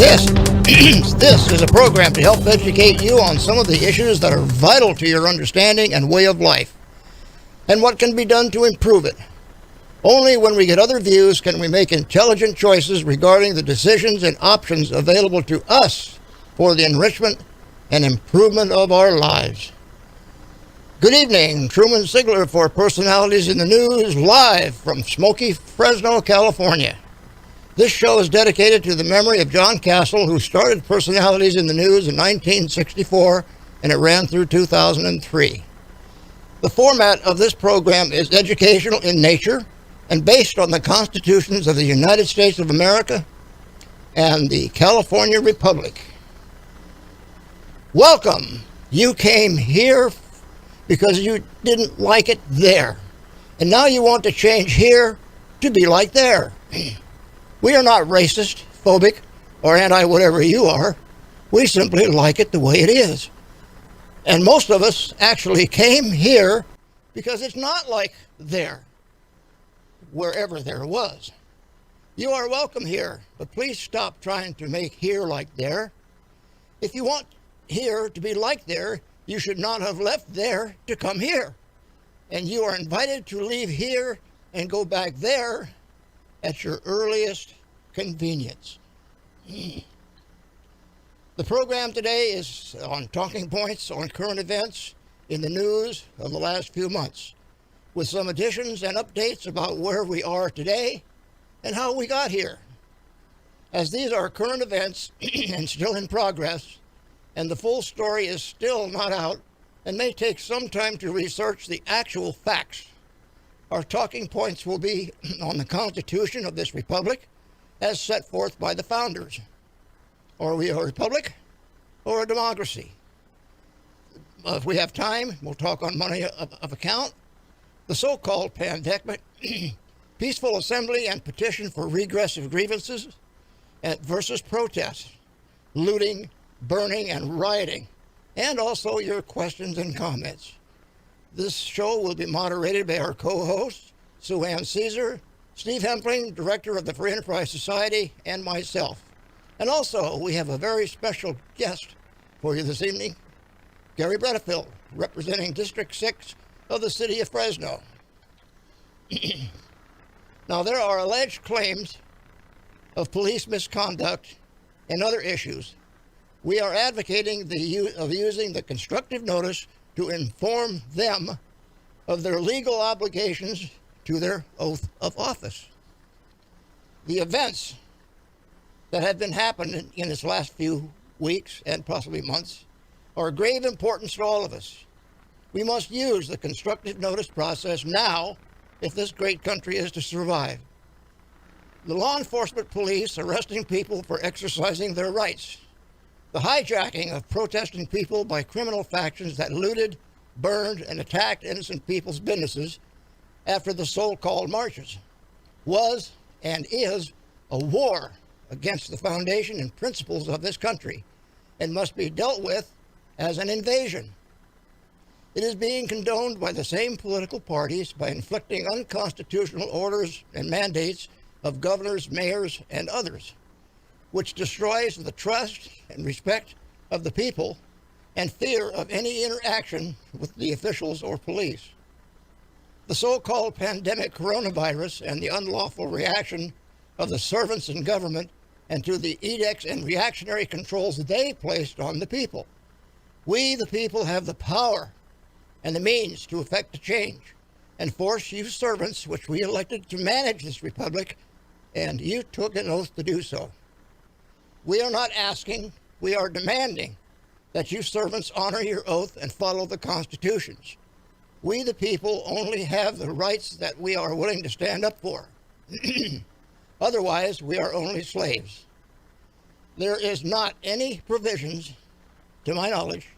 This, this is a program to help educate you on some of the issues that are vital to your understanding and way of life, and what can be done to improve it. Only when we get other views can we make intelligent choices regarding the decisions and options available to us for the enrichment and improvement of our lives. Good evening, Truman Sigler for Personalities in the News, live from smoky Fresno, California. This show is dedicated to the memory of John Castle, who started Personalities in the News in 1964, and it ran through 2003. The format of this program is educational in nature and based on the constitutions of the United States of America and the California Republic. Welcome. You came here because you didn't like it there, and now you want to change here to be like there. We are not racist, phobic, or anti-whatever you are. We simply like it the way it is. And most of us actually came here because it's not like there, wherever there was. You are welcome here, but please stop trying to make here like there. If you want here to be like there, you should not have left there to come here. And you are invited to leave here and go back there at your earliest convenience. The program today is on talking points on current events in the news of the last few months, with some additions and updates about where we are today and how we got here. As these are current events and still in progress, and the full story is still not out and may take some time to research the actual facts, our talking points will be on the Constitution of this republic as set forth by the founders. Are we a republic or a democracy? If we have time, we'll talk on money of account, the so-called pandemic, peaceful assembly and petition for redress of grievances versus protests, looting, burning, and rioting, and also your questions and comments. This show will be moderated by our co-hosts, Sue Ann Caesar, Steve Hempling, Director of the Free Enterprise Society, and myself. And also, we have a very special guest for you this evening, Gary Bredefield, representing District 6 of the city of Fresno. Now, there are alleged claims of police misconduct and other issues. We are advocating the use of using the constructive notice to inform them of their legal obligations to their oath of office. The events that have been happening in this last few weeks and possibly months are of grave importance to all of us. We must use the constructive notice process now if this great country is to survive. The law enforcement police arresting people for exercising their rights. The hijacking of protesting people by criminal factions that looted, burned, and attacked innocent people's businesses after the so-called marches was and is a war against the foundation and principles of this country and must be dealt with as an invasion. It is being condoned by the same political parties by inflicting unconstitutional orders and mandates of governors, mayors, and others, which destroys the trust and respect of the people and fear of any interaction with the officials or police. The so-called pandemic coronavirus and the unlawful reaction of the servants in government and to the edicts and reactionary controls they placed on the people. We, the people, have the power and the means to effect a change and force you servants, which we elected to manage this republic, and you took an oath to do so. We are not asking, we are demanding that you servants honor your oath and follow the constitutions. We, the people, only have the rights that we are willing to stand up for. Otherwise, we are only slaves. There is not any provisions, to my knowledge,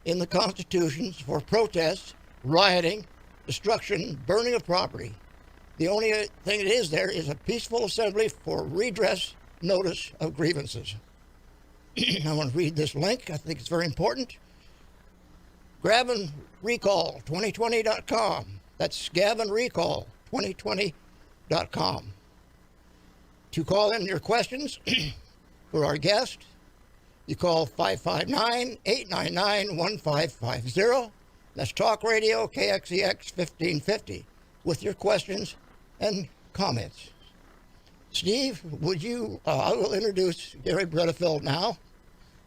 in the constitutions for protests, rioting, destruction, burning of property. The only thing that is there is a peaceful assembly for redress notice of grievances. I want to read this link. I think it's very important. GavinRecall2020.com. That's GavinRecall2020.com. To call in your questions For our guest, you call 559-899-1550. That's Talk Radio KXEX 1550 with your questions and comments. Steve, would you, I will introduce Gary Bredefeld now,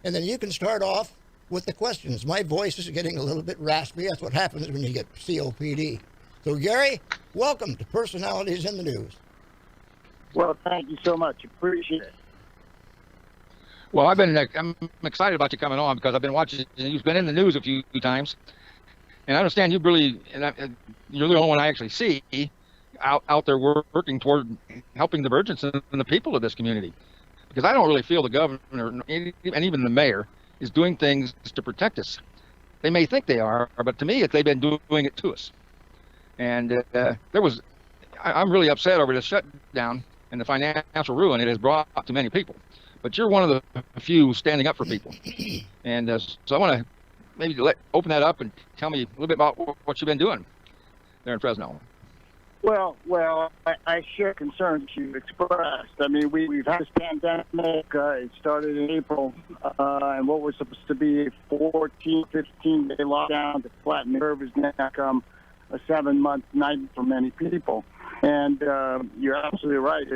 and then you can start off with the questions. My voice is getting a little bit raspy. That's what happens when you get COPD. So, Gary, welcome to Personalities in the News. Well, thank you so much. Appreciate it. Well, I'm excited about you coming on because I've been watching. You've been in the news a few times, and I understand you're the only one I actually see out there working toward helping the merchants and the people of this community. Because I don't really feel the governor and even the mayor is doing things to protect us. They may think they are, but to me, they've been doing it to us. And I'm really upset over this shutdown and the financial ruin it has brought to many people. But you're one of the few standing up for people. And so I want to maybe open that up and tell me a little bit about what you've been doing there in Fresno. Well, I share concerns you've expressed. I mean, we've had this pandemic. It started in April, and what was supposed to be a 14, 15-day lockdown to flatten the curve has now become a 7-month nightmare for many people. And you're absolutely right.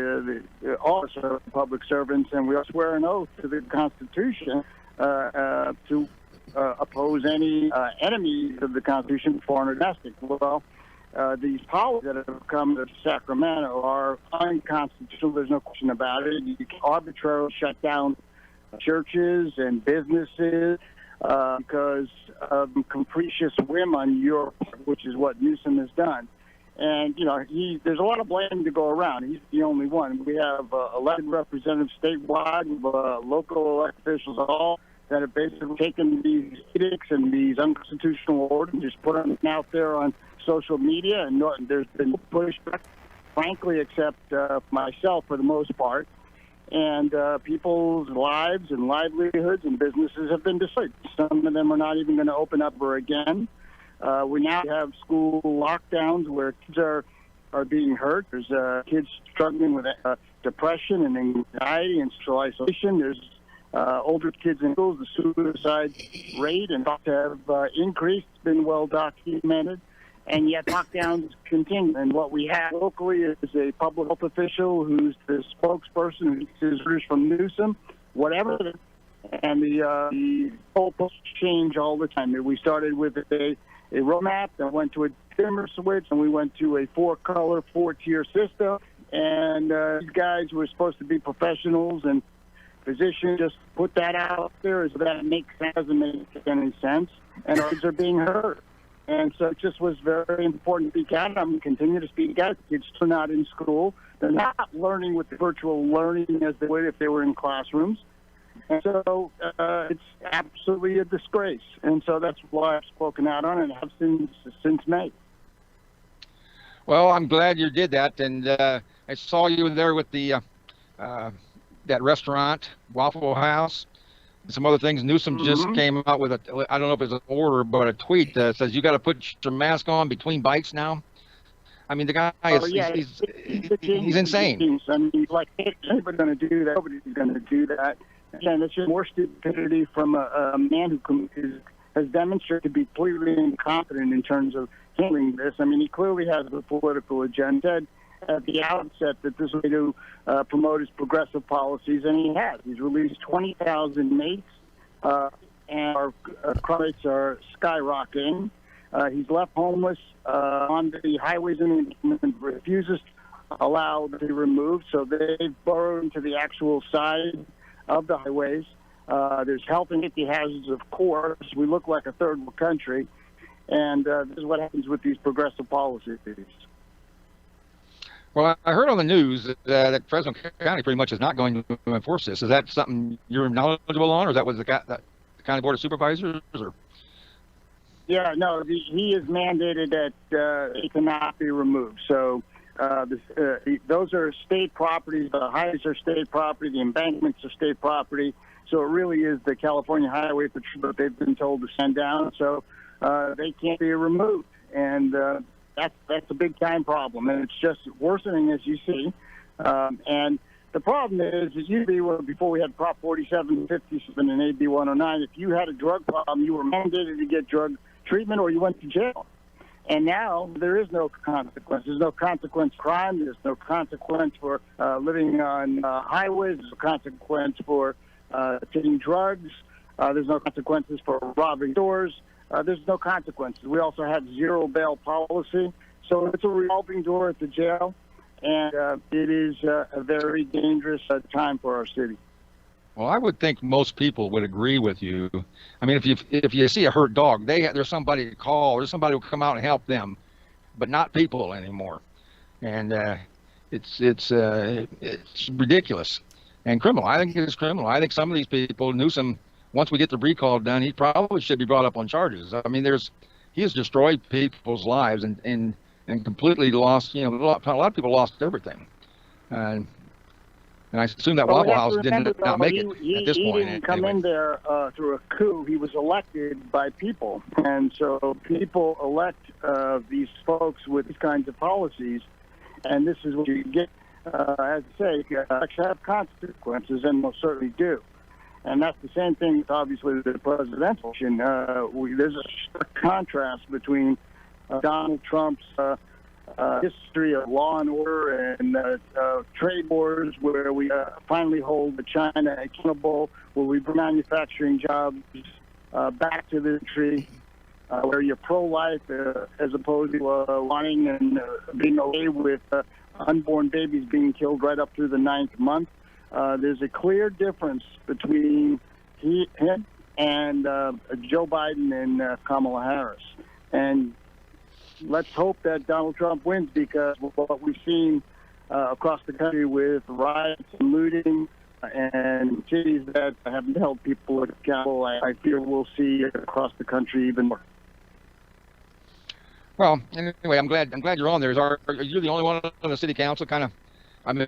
All of us are public servants, and we all swear an oath to the Constitution to oppose any enemies of the Constitution, foreign or domestic. Well, these policies that have come to Sacramento are unconstitutional. There's no question about it. You can arbitrarily shut down churches and businesses because of capricious whim on your part, which is what Newsom has done. And, there's a lot of blame to go around. He's the only one. We have elected representatives statewide, local elected officials, all that have basically taken these edicts and these unconstitutional orders and just put them out there on social media. And there's been pushback, frankly, except myself for the most part. And people's lives and livelihoods and businesses have been destroyed. Some of them are not even going to open up ever again. We now have school lockdowns where kids are being hurt. There's kids struggling with depression and anxiety and social isolation. There's older kids in schools. The suicide rate and have increased. It's been well documented. And yet lockdowns continue. And what we have locally is a public health official who's the spokesperson who gets his orders from Newsom, whatever. And the goalposts change all the time. We started with a roadmap, then went to a dimmer switch, and we went to a 4-color, 4-tier system. And these guys were supposed to be professionals and physicians. Just put that out there as that doesn't make any sense. And our kids are being hurt. And so it just was very important to speak out. I'm going to continue to speak out. Kids are not in school. They're not learning with the virtual learning as they would if they were in classrooms. And so it's absolutely a disgrace. And so that's why I've spoken out on it and have since May. Well, I'm glad you did that. And I saw you there with the that restaurant, Waffle House, and some other things. Newsom just came out with I don't know if it's an order, but a tweet that says you got to put your mask on between bites now. I mean, the guy is he's insane. I mean, like, anybody going to do that? Nobody's going to do that. Again, it's just more stupidity from a man who has demonstrated to be completely incompetent in terms of handling this. I mean, he clearly has a political agenda. At the outset that this way to promote his progressive policies, and he has. He's released 20,000 mates, and our crime rates are skyrocketing. He's left homeless on the highways and refuses to allow them to be removed, so they've burrowed into the actual side of the highways. There's health and safety hazards, of course. We look like a third world country, and this is what happens with these progressive policies. Well, I heard on the news that Fresno County pretty much is not going to enforce this. Is that something you're knowledgeable on, or is that was the County Board of Supervisors? Or? Yeah, no, he has mandated that it cannot be removed. So those are state properties. The highways are state property. The embankments are state property. So it really is the California Highway Patrol that they've been told to send down. So they can't be removed. And that's a big time problem, and it's just worsening as you see. And The problem is, it used to be before we had Prop 47, 57, and AB 109, if you had a drug problem, you were mandated to get drug treatment or you went to jail. And now there is no consequence. There's no consequence for crime. There's no consequence for living on highways. There's no consequence for taking drugs. There's no consequences for robbing stores. There's no consequences. We also have zero bail policy. So it's a revolving door at the jail. And it is a very dangerous time for our city. Well, I would think most people would agree with you. I mean, if you see a hurt dog, there's somebody to call. There's somebody who will come out and help them, but not people anymore. And it's ridiculous and criminal. I think it's criminal. I think some of these people, Newsom, once we get the recall done, he probably should be brought up on charges. I mean, he has destroyed people's lives and completely lost. You know, a lot of people lost everything. And I assume that Waffle House did not make it at this point. He didn't come in there through a coup. He was elected by people. And so people elect these folks with these kinds of policies. And this is what you get. As I say, actually have consequences, and most certainly do. And that's the same thing, obviously, with the presidential election. There's a stark contrast between Donald Trump's history of law and order and trade wars, where we finally hold China accountable, where we bring manufacturing jobs back to the country, where you're pro-life as opposed to wanting and being okay with unborn babies being killed right up through the 9th month. There's a clear difference between him and Joe Biden and Kamala Harris. And let's hope that Donald Trump wins, because what we've seen across the country with riots and looting and cities that haven't held people accountable, I fear we'll see across the country even more. Well, anyway, I'm glad you're on there. Are you the only one on the city council? Kind of. I mean,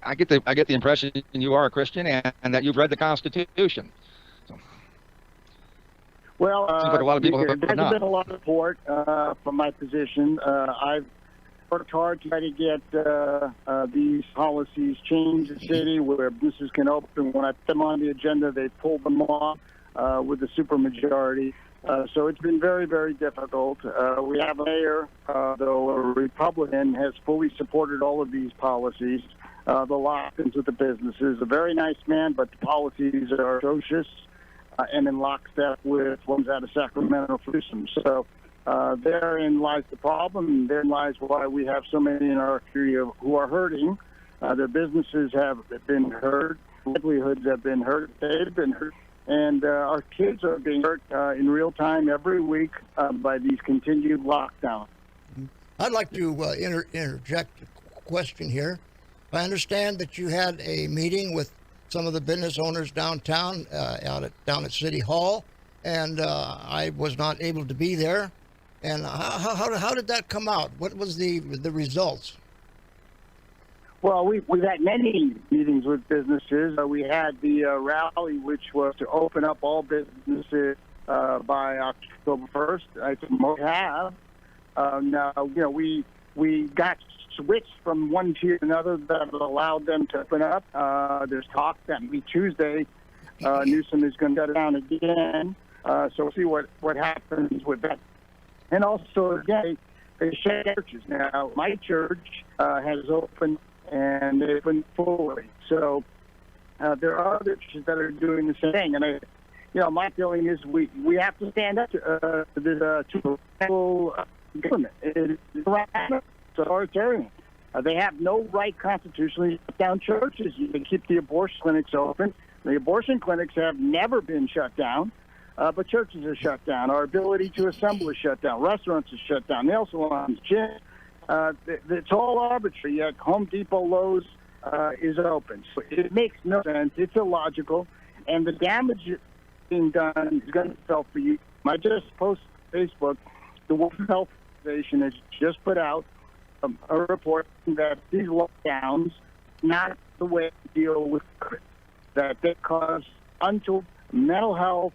I get the impression you are a Christian and that you've read the Constitution. So. Well, seems like a lot of people there have hasn't not. been a lot of support from my position. I've worked hard to try to get these policies changed in the city where businesses can open. When I put them on the agenda, they pull them off with a supermajority. So it's been very, very difficult. We have a mayor, though a Republican, has fully supported all of these policies. The lock-ins with the businesses. A very nice man, but the policies are atrocious and in lockstep with ones out of Sacramento for some. So therein lies the problem, and therein lies why we have so many in our area who are hurting. Their businesses have been hurt. Livelihoods have been hurt. They've been hurt. And our kids are being hurt in real time every week by these continued lockdowns. I'd like to interject a question here. I understand that you had a meeting with some of the business owners downtown, down at City Hall, and I was not able to be there. And how did that come out? What was the results? Well, we've had many meetings with businesses. We had the rally, which was to open up all businesses by October 1st. I think most have. Now, we got switched from one tier to another that allowed them to open up. There's talk that maybe Tuesday, Newsom is going to shut it down again. So we'll see what happens with that. And also, again, they shut churches. Now, my church has opened, and they've been fully. So there are other churches that are doing the same thing. And my feeling is we have to stand up to the federal government. It's authoritarian. They have no right constitutionally to shut down churches. You can keep the abortion clinics open. The abortion clinics have never been shut down, but churches are shut down. Our ability to assemble is shut down. Restaurants are shut down. Nail salons, gyms. It's all arbitrary, yet Home Depot, Lowe's is open. So it makes no sense. It's illogical. And the damage being done is going to be felt for you. I just posted on Facebook, the World Health Organization has just put out a report that these lockdowns not the way to deal with COVID, that they cause untold mental health,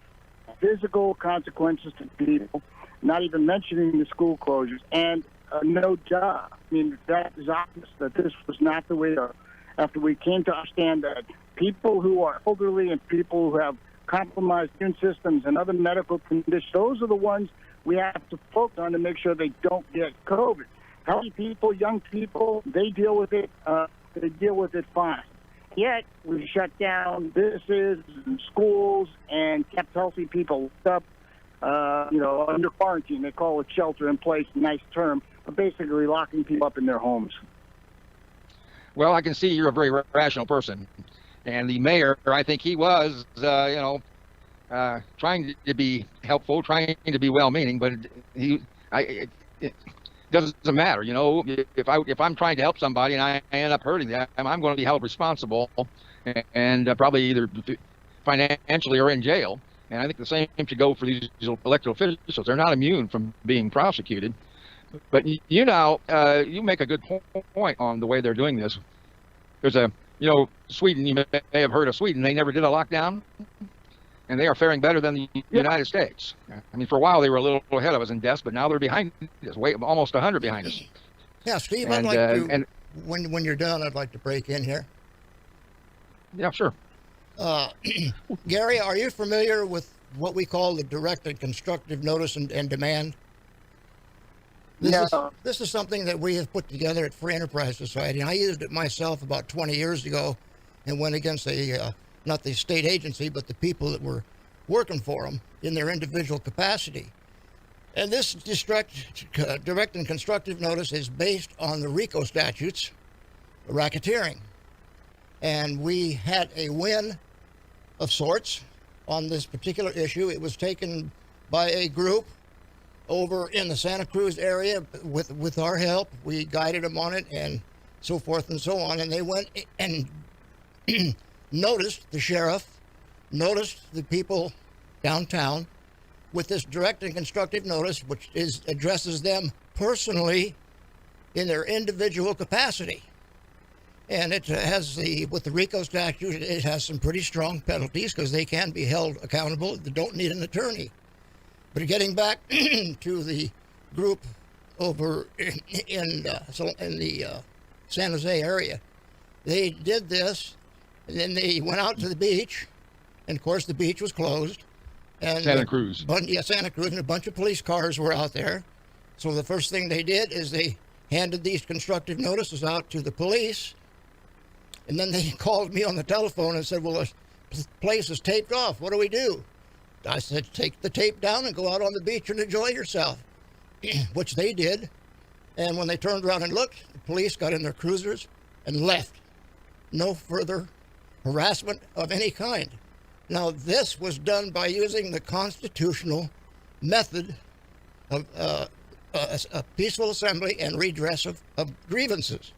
physical consequences to people, not even mentioning the school closures, and no job. I mean, that is obvious that this was not the way to after we came to understand that people who are elderly and people who have compromised immune systems and other medical conditions, those are the ones we have to focus on to make sure they don't get COVID. Healthy people, young people, they deal with it. They deal with it fine. Yet we shut down businesses and schools and kept healthy people up, under quarantine. They call it shelter in place, nice term, but basically locking people up in their homes. Well, I can see you're a very rational person, and the mayor, I think he was, trying to be helpful, trying to be well-meaning, but it doesn't matter. If I'm trying to help somebody and I end up hurting them, I'm going to be held responsible, and probably either financially or in jail. And I think the same should go for these elected officials. They're not immune from being prosecuted. But you make a good point on the way they're doing this. There's Sweden. You may have heard of Sweden. They never did a lockdown, and they are faring better than the United States. I mean, for a while they were a little ahead of us in deaths, but now they're behind us, almost 100 behind us. Yeah, Steve, I'd like to, when you're done, I'd like to break in here. Yeah, sure. Gary, are you familiar with what we call the direct and constructive notice and demand? This is something that we have put together at Free Enterprise Society, and I used it myself about 20 years ago and went against not the state agency, but the people that were working for them in their individual capacity. And this direct and constructive notice is based on the RICO statutes, racketeering. And we had a win of sorts on this particular issue. It was taken by a group over in the Santa Cruz area with our help. We guided them on it and so forth and so on. And they went and noticed the sheriff, noticed the people downtown with this direct and constructive notice, which addresses them personally in their individual capacity. And it has with the RICO statute, it has some pretty strong penalties because they can be held accountable. They don't need an attorney. But getting back to the group over in the San Jose area, they did this, and then they went out to the beach, and of course the beach was closed. And Santa Cruz. Santa Cruz, and a bunch of police cars were out there. So the first thing they did is they handed these constructive notices out to the police, and then they called me on the telephone and said, well, the place is taped off. What do we do? I said, take the tape down and go out on the beach and enjoy yourself, which they did. And when they turned around and looked, the police got in their cruisers and left. No further harassment of any kind. Now, this was done by using the constitutional method of a peaceful assembly and redress of grievances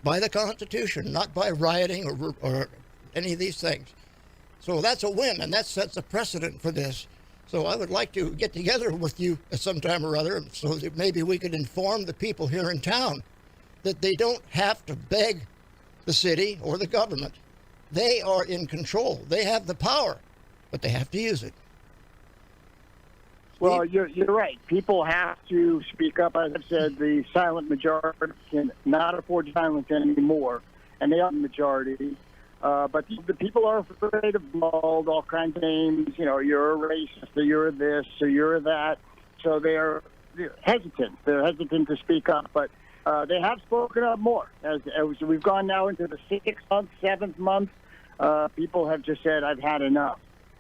by the Constitution, not by rioting or any of these things. So that's a win, and that sets a precedent for this. So I would like to get together with you at some time or other so that maybe we could inform the people here in town that they don't have to beg the city or the government. They are in control. They have the power, but they have to use it. Well, you're right. People have to speak up. As I've said, the silent majority cannot afford silence anymore, and they are the majority. But the people are afraid of all kinds of names. You're a racist, or you're this, or you're that. So they're hesitant. They're hesitant to speak up. But they have spoken up more. As we've gone now into the 6th month, 7th month, people have just said, I've had enough.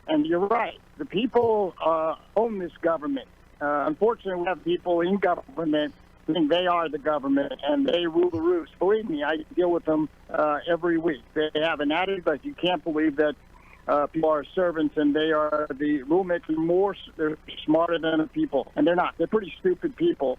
And you're right. The people own this government. Unfortunately, we have people in government think they are the government and they rule the roost. Believe me, I deal with them every week. They have an attitude, but you can't believe that people are servants and they are the rulemaking. They're smarter than the people, and they're not. They're pretty stupid people.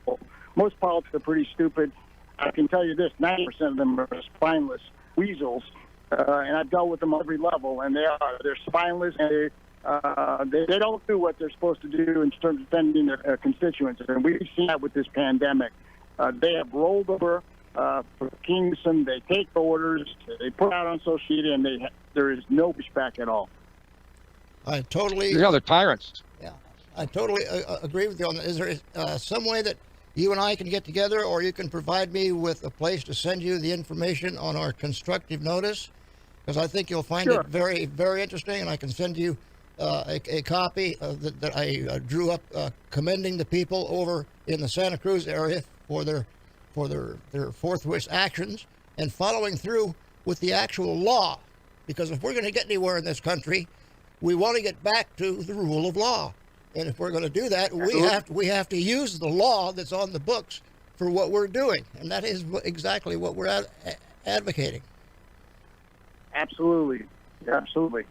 Most politics are pretty stupid. I can tell you this: 90% of them are spineless weasels, and I've dealt with them on every level, and they're spineless, and they don't do what they're supposed to do in terms of defending their constituents. And we've seen that with this pandemic. They have rolled over for Kingston. They take orders. They put out on social media, and there is no pushback at all. I totally. They're tyrants. Yeah, I totally agree with you on that. Is there some way that you and I can get together, or you can provide me with a place to send you the information on our constructive notice, because I think you'll find Sure. it very, very interesting, and I can send you a copy that I drew up commending the people over in the Santa Cruz area for their forthwith actions and following through with the actual law. Because if we're going to get anywhere in this country, we want to get back to the rule of law. And if we're going to do that, we have to use the law that's on the books for what we're doing. And that is exactly what we're advocating. Absolutely. Absolutely.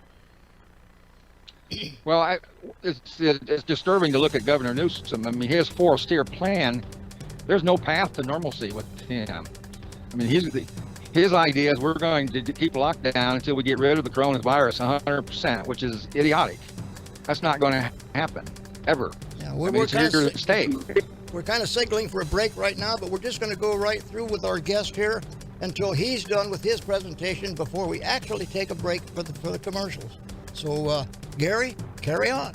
Well, it's disturbing to look at Governor Newsom. I mean, his 4-tier plan, there's no path to normalcy with him. I mean, his idea is we're going to keep locked down until we get rid of the coronavirus 100%, which is idiotic. That's not going to happen, ever. Yeah, It's here to stay. We're kind of signaling for a break right now, but we're just going to go right through with our guest here until he's done with his presentation before we actually take a break for the commercials. So, Gary, carry on.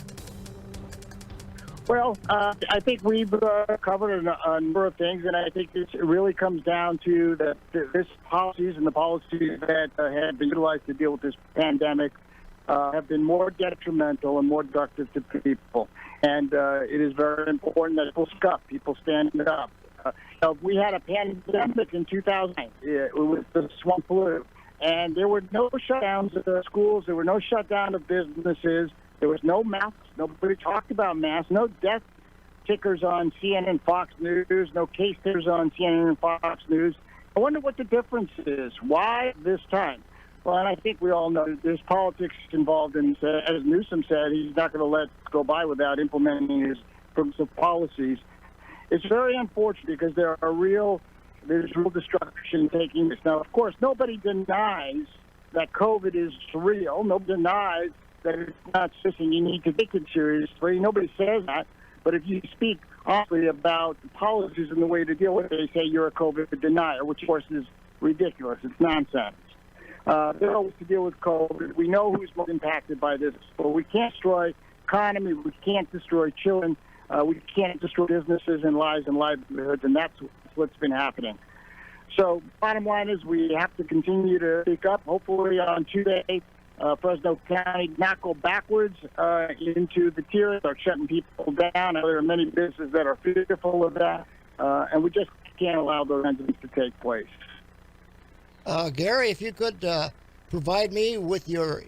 Well, I think we've covered a number of things, and I think it really comes down to this policies and the policies that have been utilized to deal with this pandemic have been more detrimental and more destructive to people. And it is very important that people speak up, people stand up. We had a pandemic in 2009 with the swamp flu, and there were no shutdowns of schools, there were no shutdown of businesses, there was no masks, nobody talked about masks, no death tickers on CNN and Fox News, no case tickers on CNN and Fox News. I wonder what the difference is. Why this time? Well, and I think we all know there's politics involved in this. As Newsom said, he's not going to let it go by without implementing his progressive policies. It's very unfortunate because there's real destruction taking place. Now, of course, nobody denies that COVID is real. Nobody denies that it's not something you need to take it seriously. Nobody says that. But if you speak honestly about the policies and the way to deal with it, they say you're a COVID denier, which, of course, is ridiculous. It's nonsense. They're always to deal with COVID. We know who's most impacted by this, but we can't destroy economy. We can't destroy children. We can't destroy businesses and lives and livelihoods, and that's what's been happening. So bottom line is we have to continue to speak up. Hopefully on Tuesday, Fresno County not go backwards into the tier, start shutting people down. There are many businesses that are fearful of that, and we just can't allow those kinds of things to take place. Gary, if you could provide me with your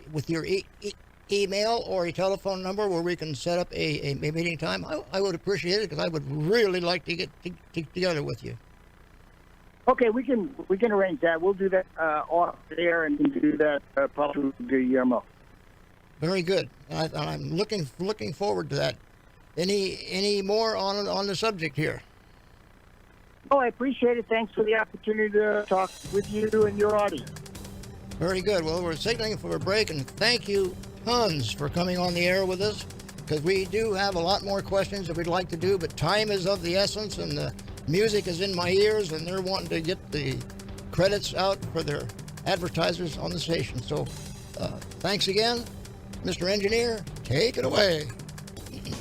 email or a telephone number where we can set up a meeting time, I would appreciate it, because I would really like to get together with you. Okay, we can arrange that. We'll do that off air, and can do that probably with Guillermo. Very good. I'm looking forward to that. Any more on the subject here? Oh, I appreciate it. Thanks for the opportunity to talk with you and your audience. Very good. Well, we're signaling for a break, and thank you tons for coming on the air with us, because we do have a lot more questions that we'd like to do, but time is of the essence, and the music is in my ears, and they're wanting to get the credits out for their advertisers on the station. So thanks again. Mr. Engineer, take it away.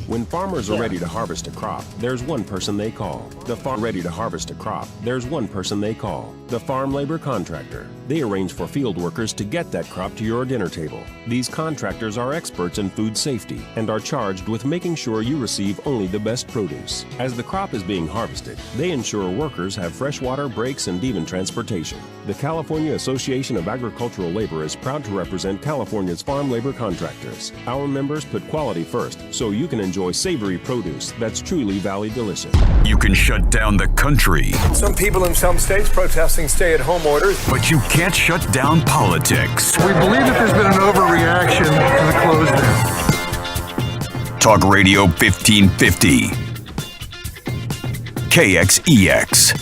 When farmers are ready to harvest a crop, there's one person they call. The farm ready to harvest a crop, there's one person they call. The farm labor contractor. They arrange for field workers to get that crop to your dinner table. These contractors are experts in food safety and are charged with making sure you receive only the best produce. As the crop is being harvested, they ensure workers have fresh water, breaks, and even transportation. The California Association of Agricultural Labor is proud to represent California's farm labor contractors. Our members put quality first, so you can enjoy savory produce that's truly Valley delicious. You can shut down the country. Some people in some states protesting stay-at-home orders. But you can't shut down politics. We believe that there's been an overreaction to the close down. Talk Radio 1550. KXEX.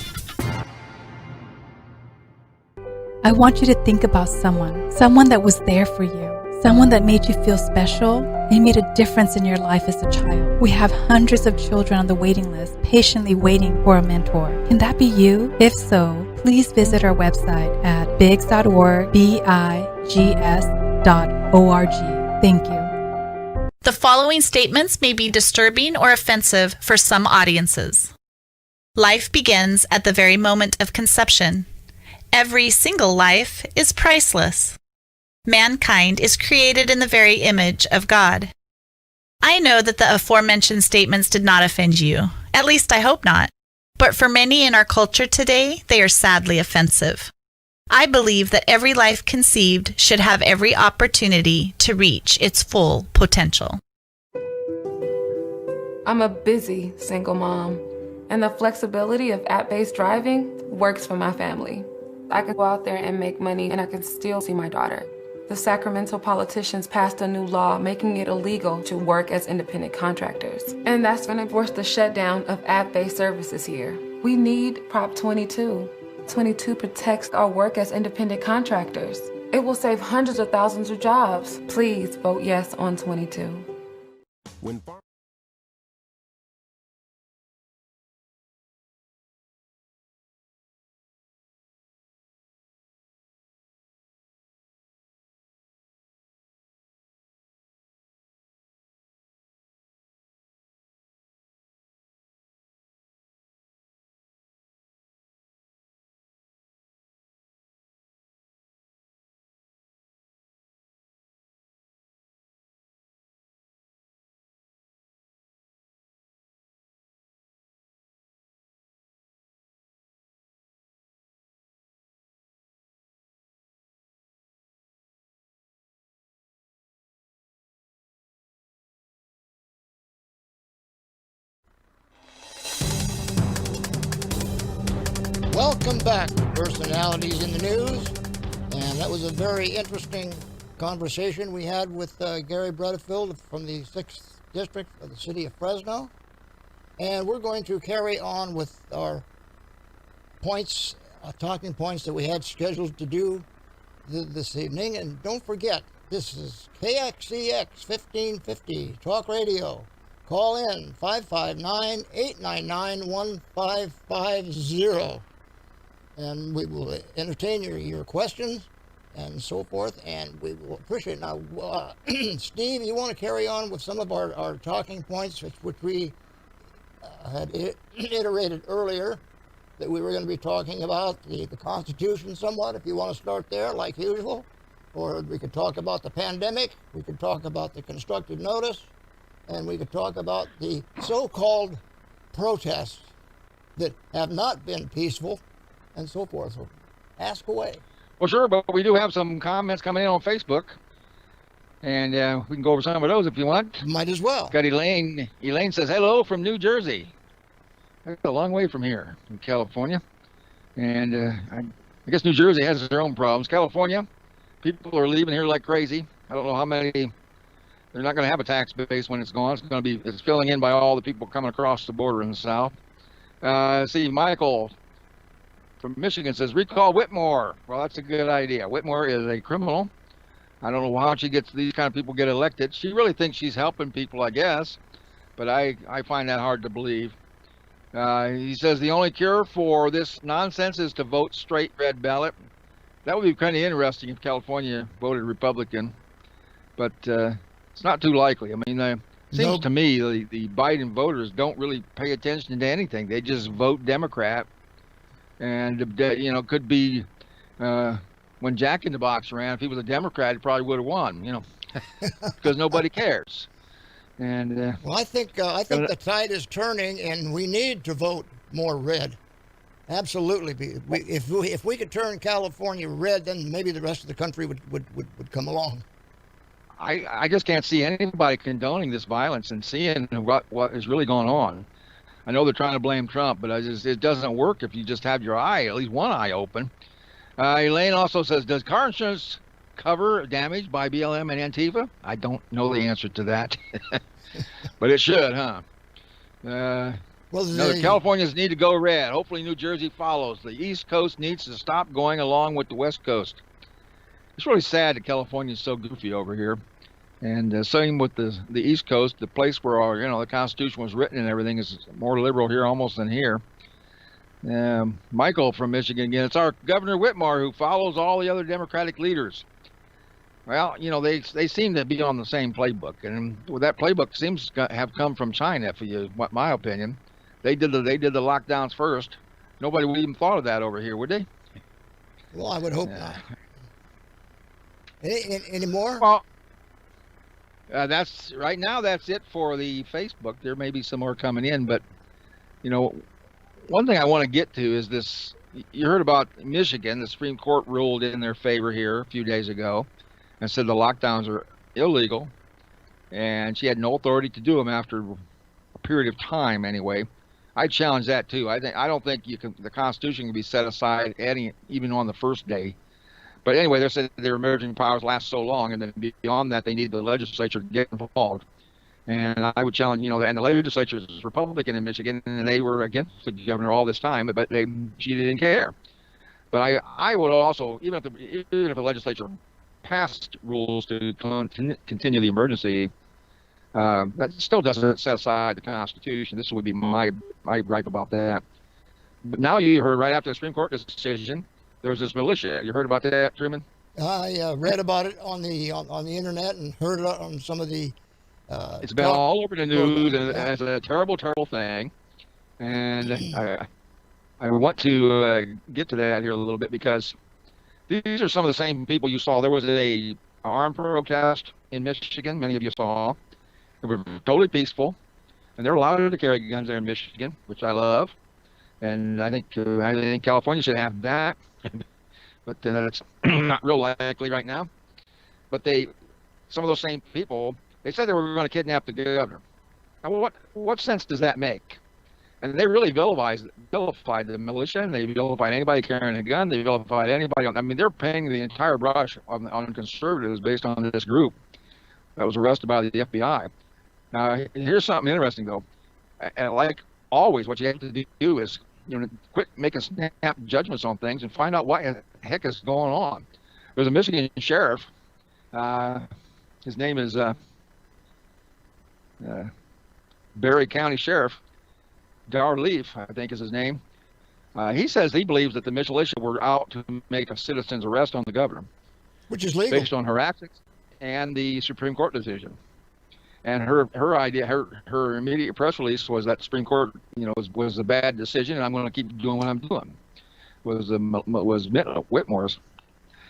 I want you to think about someone that was there for you, someone that made you feel special and made a difference in your life as a child. We have hundreds of children on the waiting list, patiently waiting for a mentor. Can that be you? If so, please visit our website at bigs.org, bigs.org. Thank you. The following statements may be disturbing or offensive for some audiences. Life begins at the very moment of conception. Every single life is priceless. Mankind is created in the very image of God. I know that the aforementioned statements did not offend you. At least I hope not. But for many in our culture today, they are sadly offensive. I believe that every life conceived should have every opportunity to reach its full potential. I'm a busy single mom, and the flexibility of app-based driving works for my family. I can go out there and make money, and I can still see my daughter. The Sacramento politicians passed a new law making it illegal to work as independent contractors. And that's going to force the shutdown of app-based services here. We need Prop 22. 22 protects our work as independent contractors. It will save hundreds of thousands of jobs. Please vote yes on 22. When Welcome back, Personalities in the News. And that was a very interesting conversation we had with Gary Butterfield from the 6th District of the City of Fresno. And we're going to carry on with our points, talking points that we had scheduled to do this evening. And don't forget, this is KXEX 1550 Talk Radio. Call in 559-899-1550. And we will entertain your questions and so forth, and we will appreciate it. Now, Steve, you want to carry on with some of our talking points, which we had iterated earlier, that we were going to be talking about the Constitution somewhat, if you want to start there, like usual. Or we could talk about the pandemic, we could talk about the constructive notice, and we could talk about the so-called protests that have not been peaceful, and so forth. So ask away. Well, sure, but we do have some comments coming in on Facebook, and we can go over some of those if you want. Might as well. Got Elaine. Elaine says, hello from New Jersey. That's a long way from here in California. And I guess New Jersey has their own problems. California, people are leaving here like crazy. I don't know how many. They're not going to have a tax base when it's gone. It's filling in by all the people coming across the border in the south. See, Michael from Michigan says, recall Whitmore. Well, that's a good idea. Whitmore is a criminal. I don't know how these kind of people get elected. She really thinks she's helping people, I guess, but I find that hard to believe. He says the only cure for this nonsense is to vote straight red ballot. That would be kind of interesting if California voted Republican, but it's not too likely. I mean, it seems to me the Biden voters don't really pay attention to anything. They just vote Democrat. And, could be when Jack in the Box ran, if he was a Democrat, he probably would have won, because nobody cares. And well, I think the tide is turning, and we need to vote more red. Absolutely. If we could turn California red, then maybe the rest of the country would come along. I just can't see anybody condoning this violence and seeing what is really going on. I know they're trying to blame Trump, but it doesn't work if you just have your at least one eye open. Elaine also says, does car insurance cover damage by BLM and Antifa? I don't know the answer to that, but it should, huh? The Californians need to go red. Hopefully New Jersey follows. The East Coast needs to stop going along with the West Coast. It's really sad that California is so goofy over here. And same with the East Coast, the place where the Constitution was written and everything is more liberal here almost than here. Michael from Michigan again. It's our Governor Whitmore who follows all the other Democratic leaders. Well, they seem to be on the same playbook, and that playbook seems to have come from China, for my opinion. They did the lockdowns first. Nobody would even thought of that over here, would they? Well, I would hope not. Any more? Well, that's right now. That's it for the Facebook. There may be some more coming in, but one thing I want to get to is this. You heard about Michigan. The Supreme Court ruled in their favor here a few days ago and said the lockdowns are illegal, and she had no authority to do them after a period of time anyway. I challenge that too. I don't think the Constitution can be set aside even on the first day. But anyway, they said their emerging powers last so long, and then beyond that, they need the legislature to get involved. And I would challenge, and the legislature is Republican in Michigan, and they were against the governor all this time, but she didn't care. But I would also, even if the legislature passed rules to continue the emergency, that still doesn't set aside the Constitution. This would be my gripe about that. But now you heard right after the Supreme Court decision, there was this militia. You heard about that, Truman? I read about it on the internet and heard it on some of the. It's been all over the news, and it's a terrible, terrible thing. And I want to get to that here a little bit because these are some of the same people you saw. There was a armed protest in Michigan. Many of you saw. They were totally peaceful, and they're allowed to carry guns there in Michigan, which I love. And I think California should have that, but that's not real likely right now. But some of those same people, they said they were going to kidnap the governor. Now, what sense does that make? And they really vilified the militia, and they vilified anybody carrying a gun. They vilified anybody. They're painting the entire brush on conservatives based on this group that was arrested by the FBI. Now, here's something interesting, though. And like always, what you have to do is quit making snap judgments on things and find out what the heck is going on. There's a Michigan sheriff. His name is Barry County Sheriff Dar Leaf, I think is his name. He says he believes that the militia were out to make a citizen's arrest on the governor, which is legal based on her actions and the Supreme Court decision. And her idea, her immediate press release was that the Supreme Court, was a bad decision, and I'm going to keep doing what I'm doing. Was Whitmore's,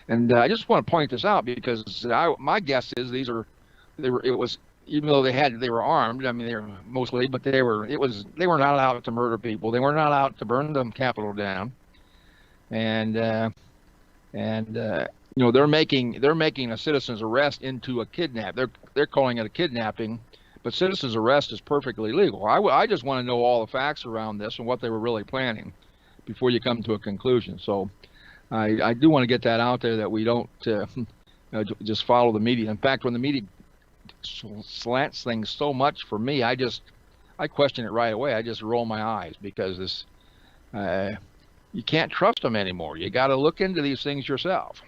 and I just want to point this out because my guess is even though they were armed. They were mostly, but they were not out to murder people. They were not out to burn the Capitol down, and they're making a citizen's arrest into a kidnap. They're calling it a kidnapping, but citizen's arrest is perfectly legal. I just want to know all the facts around this and what they were really planning before you come to a conclusion. So I do want to get that out there, that we don't just follow the media. In fact, when the media slants things so much for me, I question it right away. I just roll my eyes because you can't trust them anymore. You got to look into these things yourself.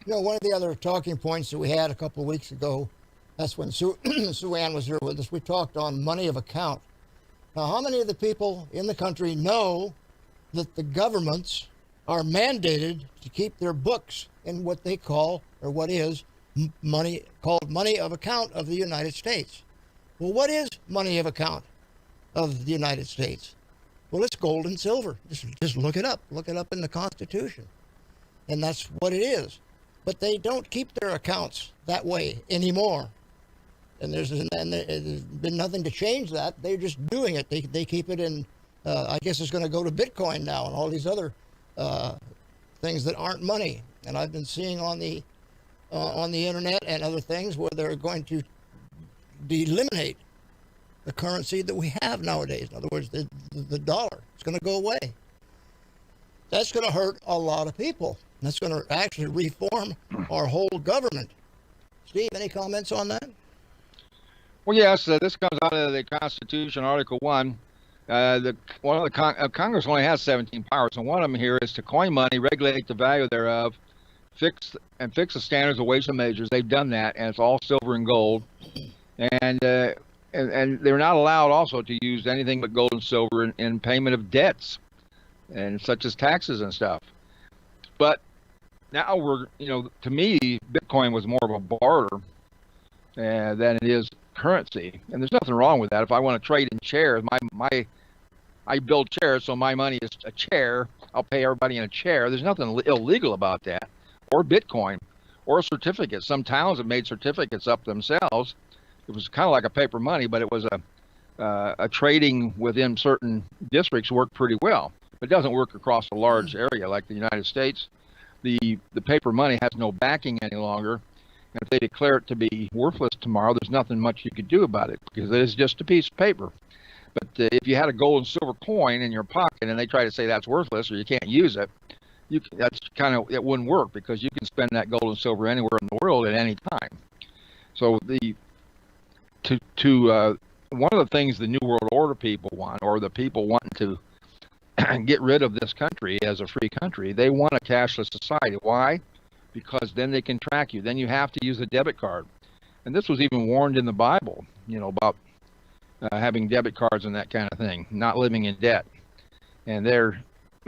One of the other talking points that we had a couple of weeks ago, that's when Sue Ann was here with us, we talked on money of account. Now, how many of the people in the country know that the governments are mandated to keep their books in what they call, or what is, called money of account of the United States? Well, what is money of account of the United States? Well, it's gold and silver. Just look it up. Look it up in the Constitution. And that's what it is. But they don't keep their accounts that way anymore. And there's been nothing to change that. They're just doing it. They keep it in, I guess it's going to go to Bitcoin now and all these other things that aren't money. And I've been seeing on the internet and other things where they're going to eliminate the currency that we have nowadays. In other words, the dollar. It's going to go away. That's going to hurt a lot of people. That's going to actually reform our whole government. Steve, any comments on that? Well, yes, this comes out of the Constitution, Article 1. Congress only has 17 powers, and one of them here is to coin money, regulate the value thereof, fix the standards of weights and measures. They've done that, and it's all silver and gold. And they're not allowed also to use anything but gold and silver in payment of debts, and such as taxes and stuff. But now to me, Bitcoin was more of a barter than it is currency, and there's nothing wrong with that. If I want to trade in shares, my I build chairs, so my money is a chair. I'll pay everybody in a chair. There's nothing illegal about that, or Bitcoin, or certificates. Some towns have made certificates up themselves. It was kind of like a paper money, but it was a trading within certain districts worked pretty well. But it doesn't work across a large area like the United States. The paper money has no backing any longer. And if they declare it to be worthless tomorrow, there's nothing much you could do about it because it is just a piece of paper. But if you had a gold and silver coin in your pocket and they try to say that's worthless or you can't use it, that's kind of, it wouldn't work because you can spend that gold and silver anywhere in the world at any time. So one of the things the New World Order people want, or the people wanting to get rid of this country as a free country, they want a cashless society. Why? Because then they can track you. Then you have to use a debit card. And this was even warned in the Bible, about having debit cards and that kind of thing, not living in debt. And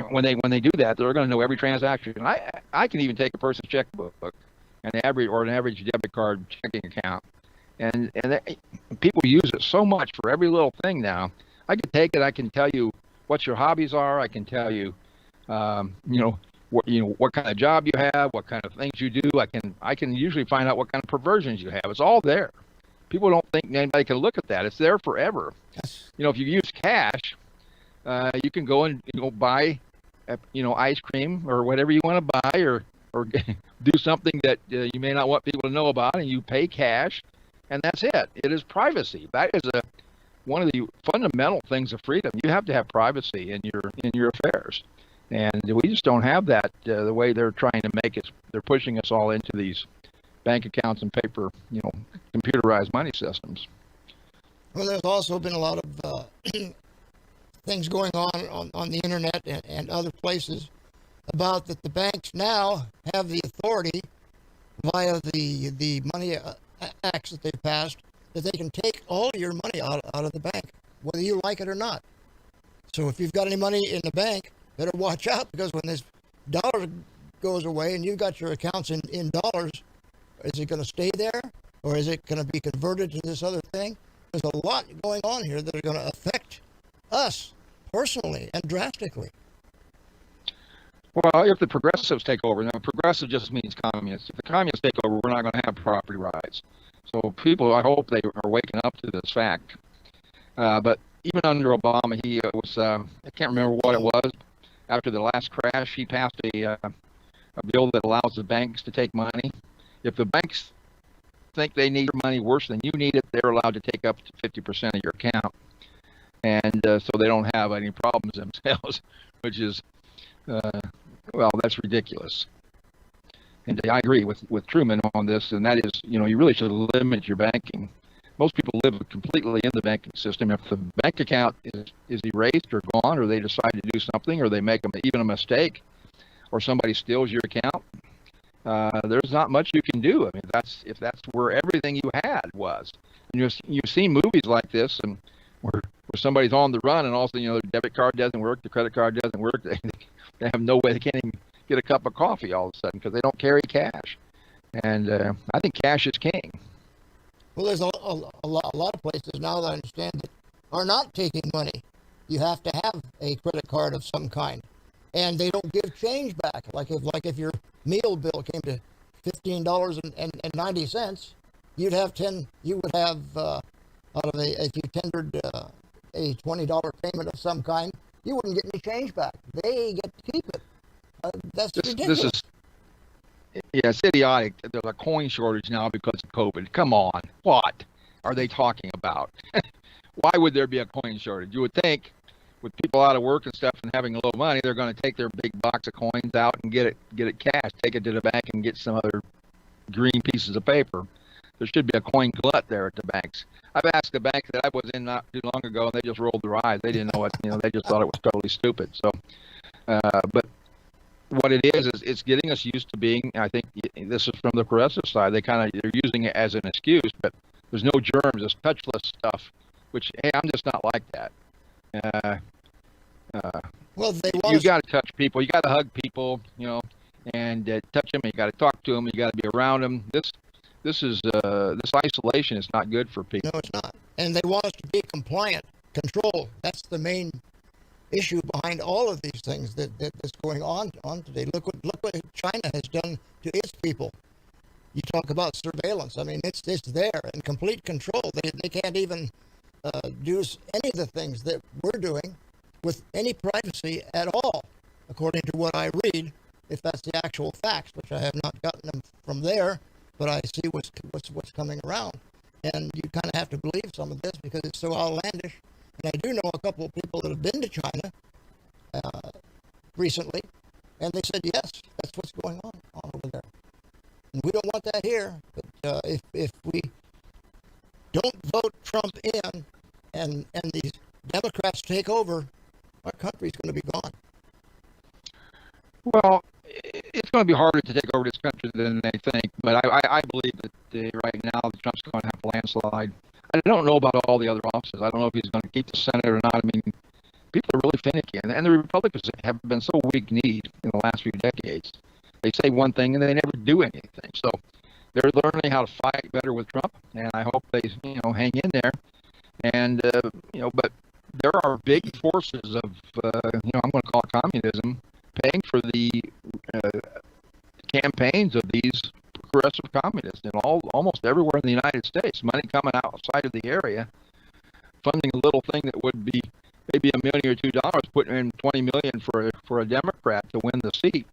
when they do that, they're going to know every transaction. And I can even take a person's checkbook and an average debit card checking account, and people use it so much for every little thing now. I can take it. I can tell you what your hobbies are. I can tell you, what kind of job you have, what kind of things you do. I can usually find out what kind of perversions you have. It's all there. People don't think anybody can look at that. It's there forever. Yes. If you use cash, you can go and buy, ice cream or whatever you want to buy, or do something that you may not want people to know about, and you pay cash, and that's it. It is privacy. That is one of the fundamental things of freedom. You have to have privacy in your affairs, and we just don't have that. The way they're trying to make it, they're pushing us all into these bank accounts and paper, computerized money systems. Well, there's also been a lot of things going on the internet and other places about that the banks now have the authority via the money acts that they've passed, that they can take all your money out of the bank, whether you like it or not. So if you've got any money in the bank, better watch out, because when this dollar goes away and you've got your accounts in dollars, is it going to stay there, or is it going to be converted to this other thing? There's a lot going on here that are going to affect us personally and drastically. Well, if the progressives take over, now progressive just means communists. If the communists take over, we're not going to have property rights. So people, I hope they are waking up to this fact. But even under Obama, he was, I can't remember what it was, after the last crash, he passed a bill that allows the banks to take money. If the banks think they need your money worse than you need it, they're allowed to take up to 50% of your account. And so they don't have any problems themselves, which is, that's ridiculous. And I agree with Truman on this, and that is, you really should limit your banking. Most people live completely in the banking system. If the bank account is erased or gone, or they decide to do something, or they make even a mistake, or somebody steals your account, there's not much you can do. I mean, if that's where everything you had was. And you've seen movies like this, and where somebody's on the run, and also, their debit card doesn't work, the credit card doesn't work. They have no way, they can't even get a cup of coffee all of a sudden because they don't carry cash. And I think cash is king. Well, there's a lot of places now that I understand that are not taking money. You have to have a credit card of some kind, and they don't give change back. Like if your meal bill came to $15.90, you'd have if you tendered a $20 payment of some kind, you wouldn't get any change back. They get to keep it. That's ridiculous. It's idiotic. There's a coin shortage now because of COVID. Come on. What are they talking about? Why would there be a coin shortage? You would think with people out of work and stuff and having low money, they're going to take their big box of coins out and get it cash, take it to the bank and get some other green pieces of paper. There should be a coin glut there at the banks. I've asked the bank that I was in not too long ago, and they just rolled their eyes. They didn't know they just thought it was totally stupid. So, but what it is it's getting us used to being, I think this is from the progressive side, they're using it as an excuse, but there's no germs, it's touchless stuff, which, hey, I'm just not like that. Well, you got to touch people, you got to hug people, and touch them, you got to talk to them, you got to be around them. This isolation is not good for people. No, it's not. And they want us to be compliant, control. That's the main issue behind all of these things that's going on today. Look what China has done to its people. You talk about surveillance. I mean, it's there in complete control. They can't even do any of the things that we're doing with any privacy at all, according to what I read. If that's the actual facts, which I have not gotten them from there, but I see what's coming around, and you kind of have to believe some of this because it's so outlandish. And I do know a couple of people that have been to China recently, and they said yes, that's what's going on over there. And we don't want that here. But if we don't vote Trump in, and these Democrats take over, our country's going to be gone. Well, it's going to be harder to take over this country than they think, but I believe that right now Trump's going to have a landslide. I don't know about all the other offices. I don't know if he's going to keep the Senate or not. I mean, people are really finicky, and the Republicans have been so weak-kneed in the last few decades. They say one thing and they never do anything. So they're learning how to fight better with Trump, and I hope they hang in there. And but there are big forces of I'm going to call it communism, paying for the campaigns of these progressive communists in almost everywhere in the United States. Money coming outside of the area, funding a little thing that would be maybe $1 million or $2, putting in $20 million for a Democrat to win the seat,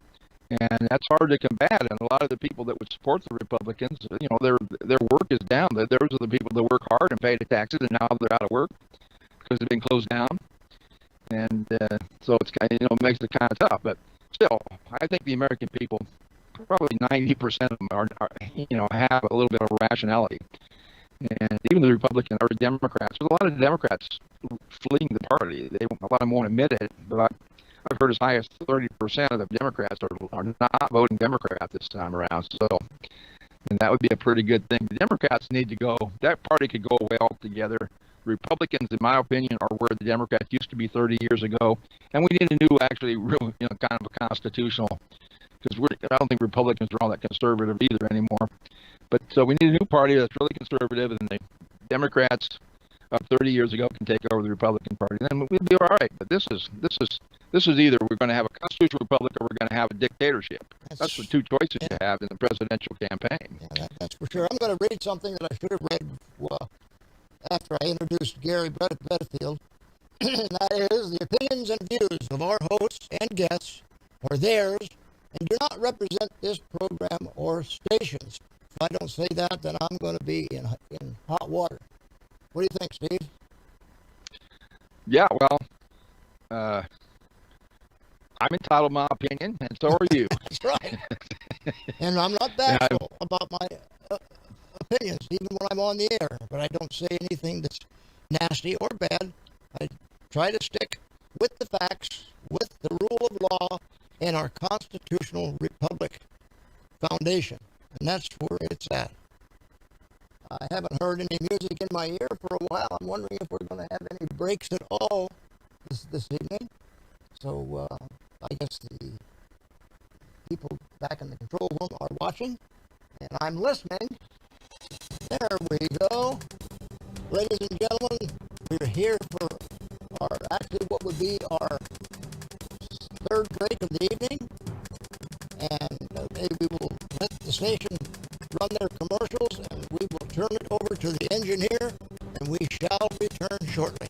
and that's hard to combat. And a lot of the people that would support the Republicans, their work is down. Those are the people that work hard and pay the taxes, and now they're out of work because they've been closed down. And so it's it makes it kind of tough. But still, I think the American people, probably 90% of them are have a little bit of rationality. And even the Republican or Democrats, there's a lot of Democrats fleeing the party. A lot of them won't admit it, but I've heard as high as 30% of the Democrats are not voting Democrat this time around. So, and that would be a pretty good thing. The Democrats need to go. That party could go away altogether. Republicans, in my opinion, are where the Democrats used to be 30 years ago, and we need a new, actually, real, kind of a constitutional. Because I don't think Republicans are all that conservative either anymore. But so we need a new party that's really conservative, and the Democrats of 30 years ago can take over the Republican Party. Then we'll be all right. But this is either we're going to have a constitutional republic or we're going to have a dictatorship. That's the two choices you have in the presidential campaign. Yeah, that's for sure. I'm going to read something that I should have read after I introduced Gary Bedefield. And that is, the opinions and views of our hosts and guests are theirs and do not represent this program or stations. If I don't say that, then I'm going to be in hot water. What do you think, Steve? Yeah, well, I'm entitled to my opinion, and so are you. That's right. And I'm not bashful about my opinions, even when I'm on the air. But I don't say anything that's nasty or bad. I try to stick with the facts, with the rule of law, and our constitutional republic foundation. And that's where it's at. I haven't heard any music in my ear for a while. I'm wondering if we're going to have any breaks at all this evening. So I guess the people back in the control room are watching, and I'm listening. There we go. Ladies and gentlemen, we're here for what would be our third break of the evening. And we will let the station run their commercials, and we will turn it over to the engineer, and we shall return shortly.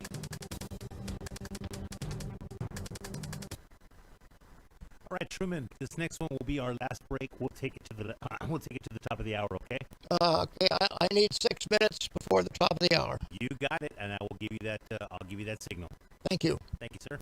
All right, Truman. This next one will be our last break. We'll take it to the top of the hour. Okay. Okay. I need 6 minutes before the top of the hour. You got it, and I will give you that. I'll give you that signal. Thank you. Thank you, sir.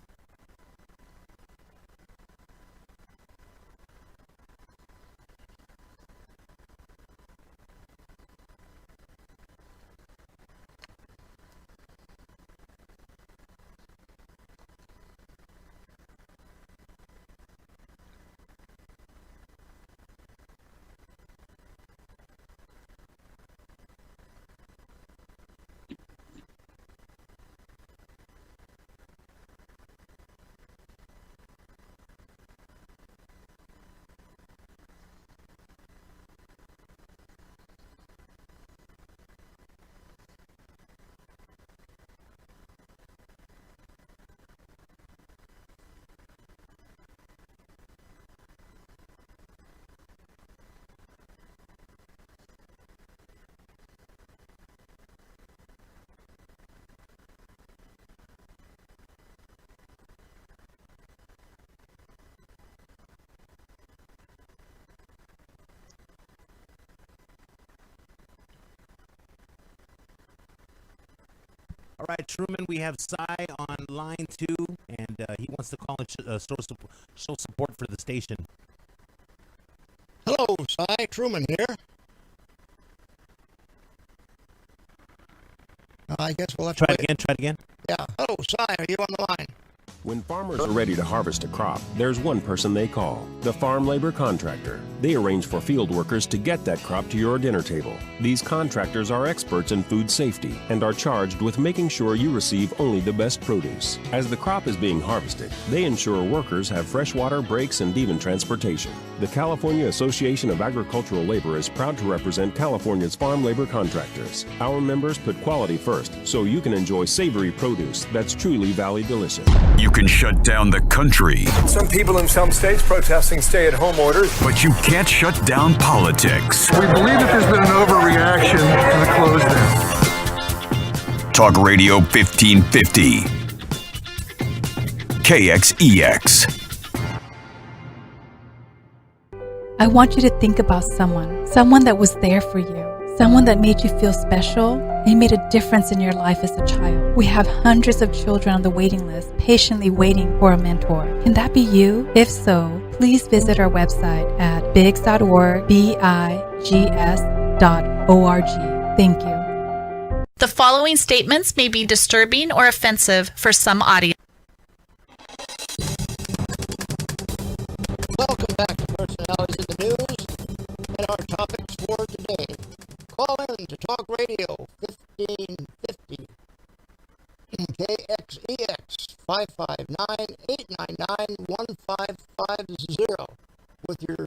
All right, Truman, we have Cy on line 2, and he wants to call and show support for the station. Hello, Cy. Truman here. I guess we'll have to Try it again. Yeah. Hello, Cy. Are you on the line? When farmers are ready to harvest a crop, there's one person they call, the farm labor contractor. They arrange for field workers to get that crop to your dinner table. These contractors are experts in food safety and are charged with making sure you receive only the best produce. As the crop is being harvested, they ensure workers have fresh water, breaks, and even transportation. The California Association of Agricultural Labor is proud to represent California's farm labor contractors. Our members put quality first, so you can enjoy savory produce that's truly Valley delicious. You can shut down the country, Some people in some states protesting stay-at-home orders. but you can't shut down politics. We believe that there's been an overreaction to the close down. Talk Radio 1550. KXEX. I want you to think about someone that was there for you, someone that made you feel special and made a difference in your life as a child. We have hundreds of children on the waiting list, patiently waiting for a mentor. Can that be you? If so, please visit our website at bigs.org, bigs.org. Thank you. The following statements may be disturbing or offensive for some audience. Welcome back to Personalities in the News and our topics for today. Call in to Talk Radio 1550 KXEX 559-899-1550 with your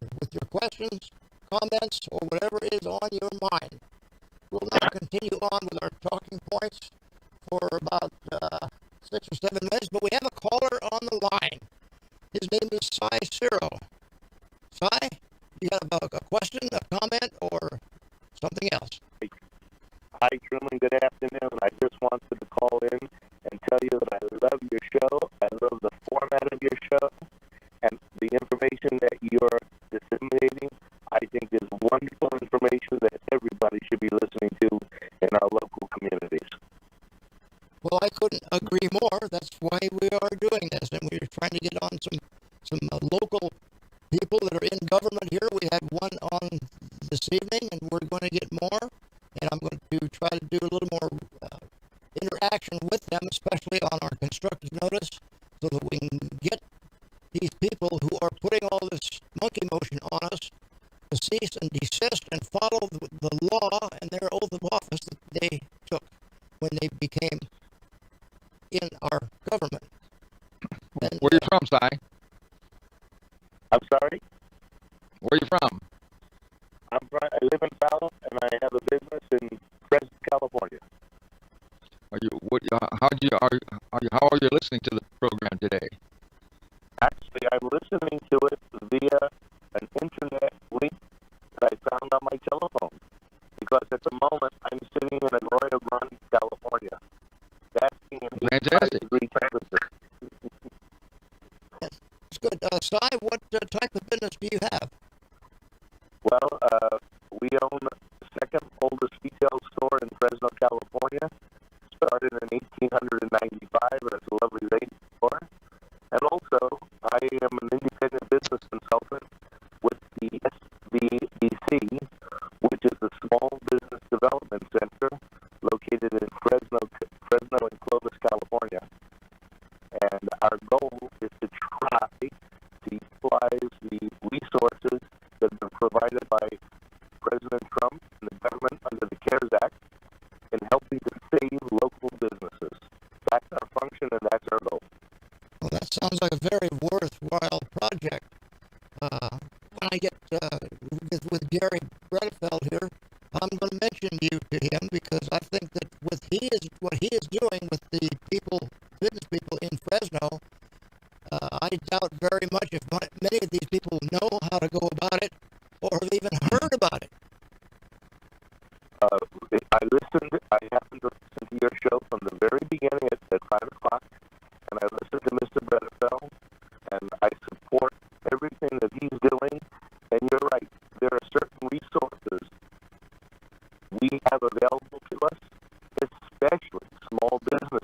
questions, comments, or whatever is on your mind. We'll now continue on with our talking points for about 6 or 7 minutes, but we have a caller on the line. His name is Cy Ciro. Cy, you have a question, a comment, or something else? Hi, Truman. Good afternoon. I just wanted to call in and tell you that I love your show. I love the format of your show, and the information that you're disseminating, I think, is wonderful information that everybody should be listening to in our local communities. Well, I couldn't agree more. That's why we are doing this, and we're trying to get on some local people that are in government here. We had one on this evening, and we're going to get more, and I'm going to try to do a little more interaction with them, especially on our constructive notice, so that we can get these people who are putting all this monkey motion on us to cease and desist and follow the law and their oath of office that they took when they became in our government. And, where are you from, Cy? I'm sorry? Where are you from? I live in Fallon, and I have a business in Fresno, California. How are you listening to the program today? Actually, I'm listening to it via an internet link that I found on my telephone, because at the moment I'm sitting in Arroyo Grande, California. That's an 85-degree temperature. It's good. Cy, what type of business do you have? Well, we own the second oldest retail store in Fresno, California. Started in 1895, and it's a lovely lady store. And also, I am an independent business consultant with the SBDC, which is the Small Business Development Center located in Fresno and Clovis, California. And our goal is to try to utilize the resources that have been provided by President Trump and the government under the CARES Act in helping to save local businesses. That's our function and that's our goal. Well, that sounds like a very worthwhile project. When I get with Gary Bredefeld here, I'm going to mention you to him, because I think that what he is doing with the business people in Fresno, I doubt very much if many of these people know how to go about it or have even heard about it. I happened to listen to your show from the very beginning at 5 o'clock, and I listened to Mr. Bredefeld, and I support everything that he's doing. And you're right, there are certain resources we have available to us, especially small business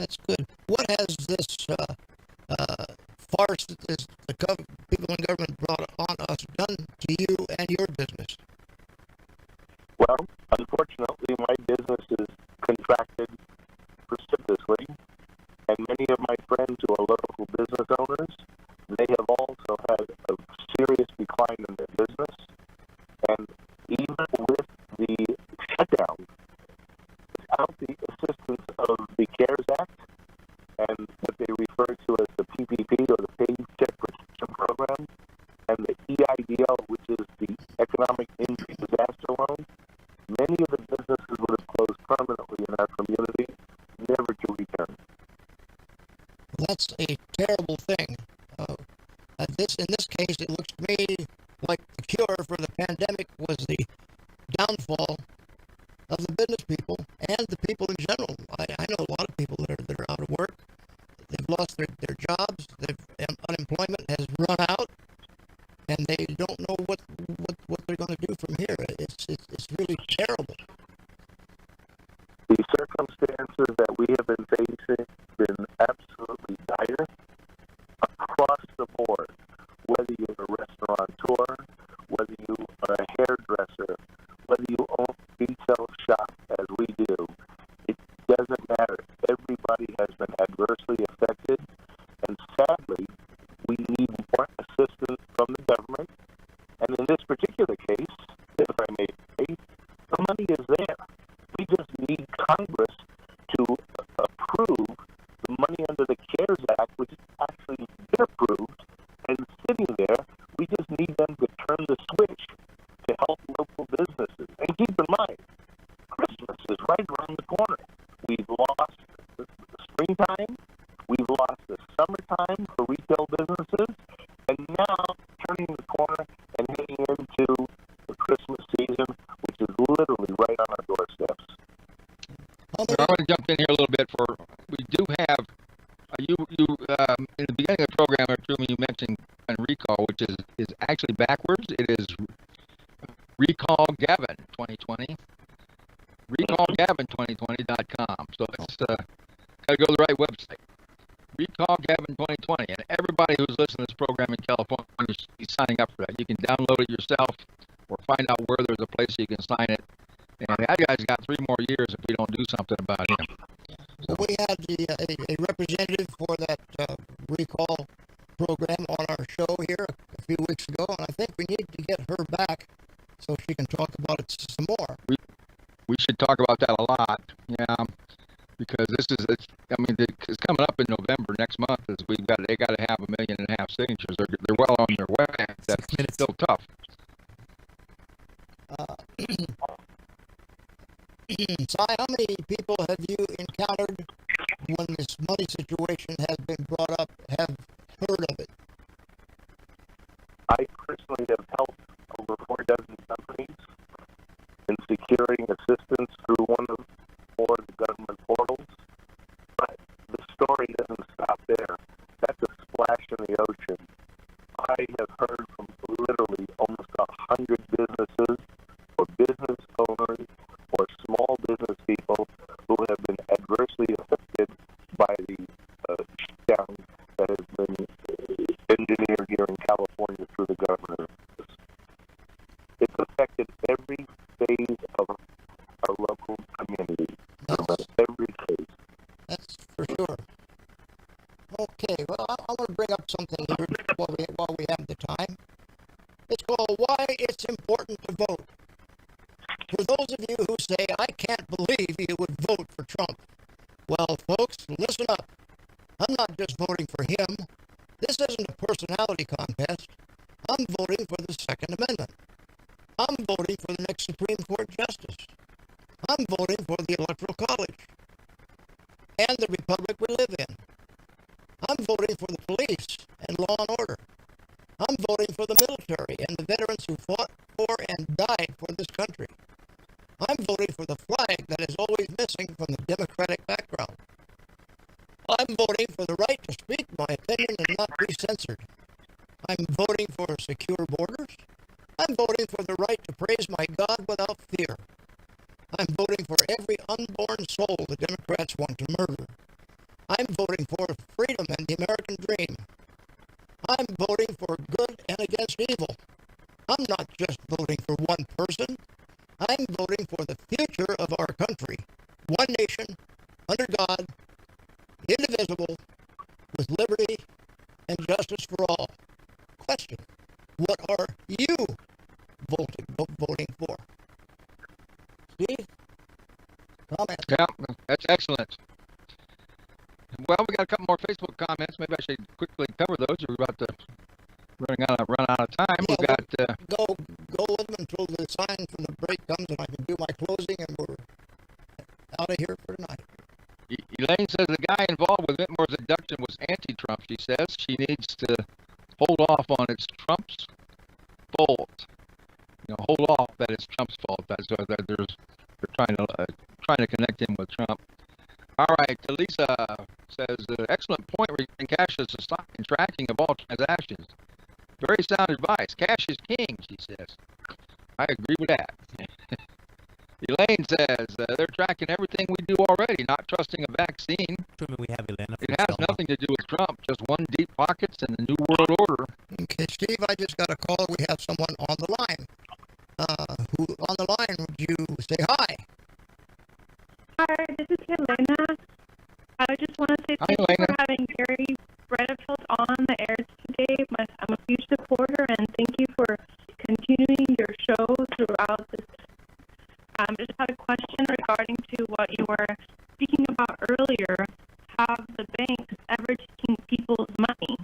That's good. What has this farce that the people in government brought on us done to you and your business? Well, unfortunately, my business is contracted precipitously, and many of my friends who are local business owners, they have also had a serious decline in their business. And even with the shutdown, without the assistance of the CARES Act and what they refer to as the PPP, or the Paycheck Protection Program, and the EIDL, which is the Economic Injury Disaster Loan, many of the businesses would have closed permanently in our community, never to return. That's a terrible thing. In this case, it looks to me like the cure for the pandemic was the downfall of the business people and the people in general. I know a lot of people that are out of work. They've lost their jobs. Unemployment has run out, and they don't know what they're going to do from here. It's really terrible. The circumstances that we have been facing have been absolutely dire across the board. Whether you're a restaurateur, whether you are a hairdresser, whether you own a retail shop, as we do, it doesn't matter. Everybody has been adversely affected, and sadly, we need more assistance from the government. And in this particular case, if I may say, the money is there. We just need Congress to approve the money under the CARES Act, which has actually been approved and sitting there. We just need them to turn the switch to help local businesses. And keep in mind, Christmas is right around the corner. We've lost the springtime, we've lost the summertime for retail businesses, and now turning the corner and heading into the Christmas season, which is literally right on our doorsteps. I want to jump in here a little bit. We do have you in the beginning of the program, Truman, you mentioned recall, which is actually backwards. It is Recall Gavin 2020. RecallGavin2020.com. So it's got to go to the right website. Recall Gavin 2020, and everybody who's listening to this program in California is signing up for that. You can download it yourself, or find out where there's a place you can sign it. And that guy's got 3 more years if we don't do something about him. So we had a representative for that recall program on our show here a few weeks ago, and I think we need to get her back so she can talk about it some more. We should talk about that a lot, yeah, because it's coming up in November next month. They got to have 1.5 million signatures. They're well on their way. That's still tough. Si, how many people have you encountered when this money situation has been brought up, have heard of it? I personally have helped over 4 dozen companies in securing assistance through one of 4 of the government portals. But the story doesn't stop there. That's a splash in the ocean. I have heard from literally almost 100 businesses or business owners or small business people who have been adversely affected by the shutdown that has been engineered here in California through the governor. It's affected every phase of our local community. Every phase. That's for sure. Okay, well, I want to bring up something here while we have the time. It's called Why It's Important to Vote. For those of you who say, I can't believe you would vote for Trump. Well, folks, listen up. I'm not just voting for him. This isn't a personality contest. I'm voting for the Second Amendment. I'm voting for the next Supreme Court Justice. I'm voting for the Electoral College and the republic we live in. I'm voting for the police and law and order. I'm voting for the military and the veterans who fought for and died for this country. I'm voting for the flag that is always missing from the Democratic background. I'm voting for the right to speak my opinion and not be censored. I'm voting for secure borders. I'm voting for the right to praise my God without fear. I'm voting for every unborn soul the Democrats want to murder. I'm voting for freedom and the American dream. I'm voting for good and against evil. I'm not just voting for one person. I'm voting for the future of our country. One nation, under God, indivisible, with liberty and justice for all. Question: what are you voting for? Steve? Comment. Yeah, that's excellent. Well, we got a couple more Facebook comments. Maybe I should quickly cover those. We're about to run out of time. Yeah, We've got go with them until the sign from the break comes, and I can do my closing, and we're out of here for tonight. Elaine says the guy involved with Whitmore's abduction was anti-Trump. She says she needs to hold off on it's Trump's fault. Hold off that it's Trump's fault. That's what they're trying to connect him with Trump. All right, Lisa says, excellent point regarding cash's and tracking of all transactions. Very sound advice. Cash is king, she says. I agree with that. Elaine says, they're tracking everything we do already, not trusting a vaccine. We have Elena. It has nothing to do with Trump, just one deep pockets and the New World Order. Okay, Steve, I just got a call. We have someone on the line. Who on the line? Would you say hi? Hi, this is Helena. I just want to say thank you for having Gary Redfield on the air today. I'm a huge supporter, and thank you for continuing your show throughout this. I just had a question regarding to what you were speaking about earlier. Have the banks ever taken people's money?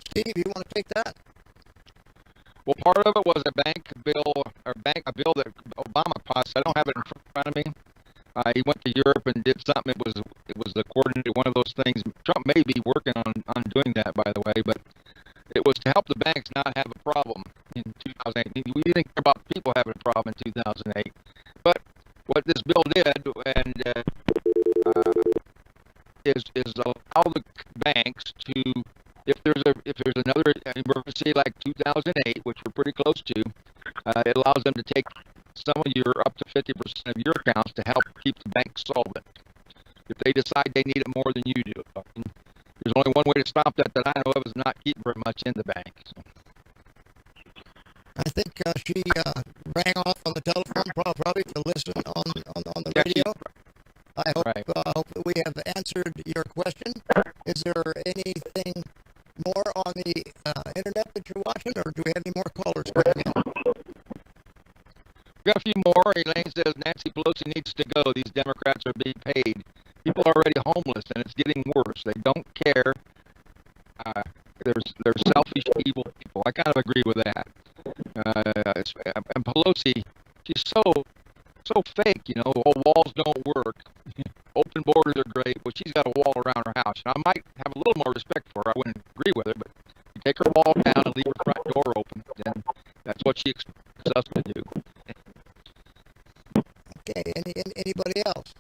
Steve, you want to take that? Well, part of it was a bill that Obama passed. I don't have it in front of me. He went to Europe and did something. It was coordinated, one of those things. Trump may be working on doing that, by the way, but it was to help the banks not have a problem in 2008. We didn't care about people having a problem in 2008. But what this bill did is allow the banks to, if there's another emergency like 2008, which we're pretty close to, it allows them to take some of your up to 50% of your accounts to help keep the bank solvent. If they decide they need it more than you do, there's only one way to stop that I know of, is not keep very much in the bank. So. I think she rang off on the telephone, probably to listen on the radio. I hope that we have answered your question. Is there anything more on the internet that you're watching, or do we have any more callers coming in? We've got a few more. Elaine says Nancy Pelosi needs to go. These Democrats are being paid. People are already homeless, and it's getting worse. They don't care. They're selfish, evil people. I kind of agree with that. And Pelosi, she's so fake. Walls don't work. Open borders are great. Well, she's got a wall around her house. And I might have a little more respect for her. I wouldn't agree with her, but you take her wall down and leave her front door open, then that's what she expects us to do. Okay, anybody else?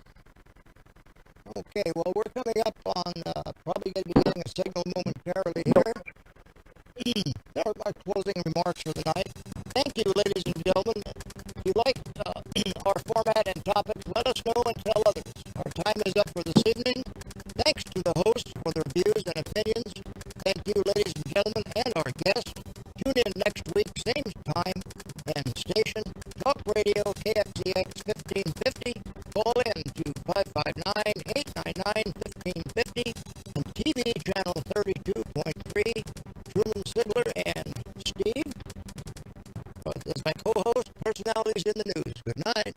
Okay, well, we're coming up on probably going to be getting a signal momentarily here. That was my closing remarks for the night. Thank you, ladies and gentlemen. If you like our format and topics, let us know and tell others. Our time is up for this evening. Thanks to the hosts for their views and opinions. Thank you, ladies and gentlemen, and our guests. Tune in next week, same time and station. Talk Radio KXEX 1550. Call in to 559-899-1550. And TV channel 32.3. Truman Sigler and Steve, as my co-host, personalities in the news. Good night.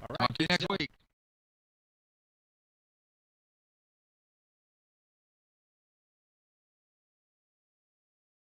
All right. Talk to you next week.